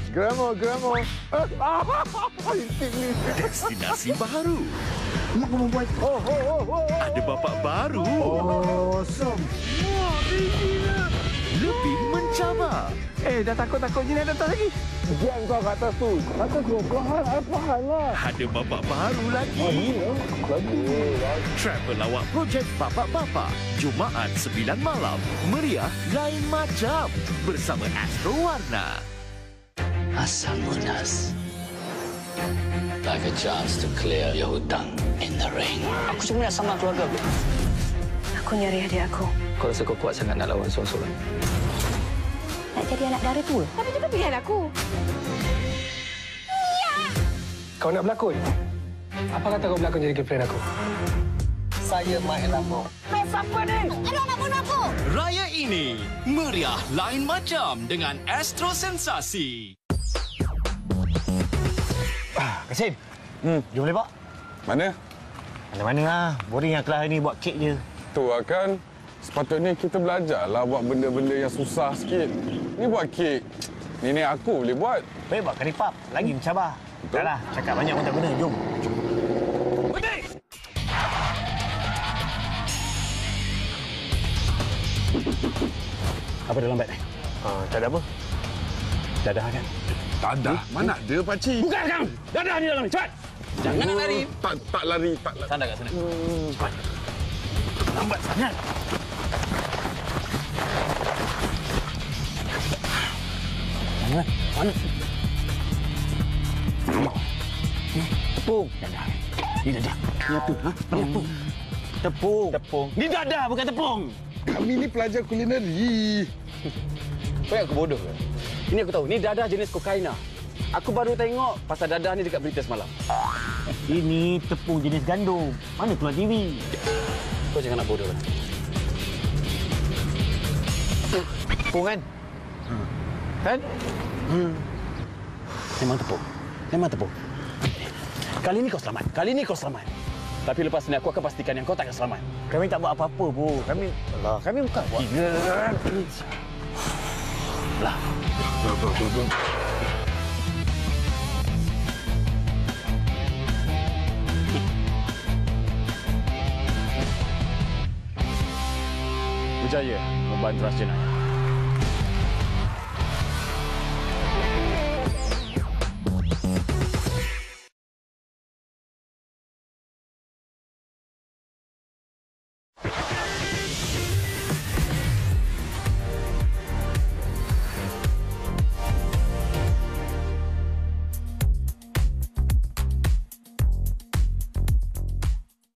Grandma. Destinasi baru. Mak membuat. Ada bapak baru. Awesome. Lebih mencabar. Dah takut-takut je nak datang lagi. Diam kau kat atas tu. Atas tu. Perlahan lah. Ada bapak baru lagi. Travel lawak projek Bapak-Bapak. Jumaat 9 malam. Meriah lain macam. Bersama Astro Warna. Asal Munas. Like a chance to clear your hutang in the ring. Aku cuma nak sama keluarga aku. Aku nyari adik aku. Kau rasa kau kuat sangat nak lawan seorang-seorang? Nak jadi anak dara tua. Tapi juga pilihan aku. Kau nak berlakon? Apa kata kau berlakon jadi girlfriend aku? Saya main lama. Main siapa ni? Aduh, nak bunuh aku. Raya ini, meriah lain macam dengan Astro Sensasi. Kasim. Jom lepak. Mana? Mana-mana lah. Boring lah kelas ni buat kek je. Tu lah kan. Sepatutnya kita belajarlah buat benda-benda yang susah sikit. Ni buat kek. Nenek aku boleh buat. Baik buat karipap. Lagi mencabar. Dah lah. Cakap banyak pun tak guna. Jom. Berhenti! Apa dalam beg ni? Tak ada apa. Dadah kan? Dadah? Mana ada, pakcik? Bukan kan? Dadah ni dalam ni. Cepat! Jangan nak lari. Tak lari. Sana kat sana. Cepat. Lambat sangat. Mana? Tepung. Dadah. Ni dadah. Ni apa? Ha? Ni apa? Tepung. Ni dadah bukan tepung. Kami ni pelajar kulineri. Kau yang aku bodoh ke? Ini aku tahu. Ni dadah jenis kokaina. Aku baru tengok pasal dadah ni dekat berita semalam. Ini tepung jenis gandum. Mana keluar TV? Kau jangan nak bodoh lah. Tepung kan? Kan? Memang tepung. Kali ni kau selamat. Tapi lepas ni aku akan pastikan yang kau takkan selamat. Kami tak buat apa-apa, Bu. Kami bukan buat. Lah. Berjaya membantu Ras Jenayah.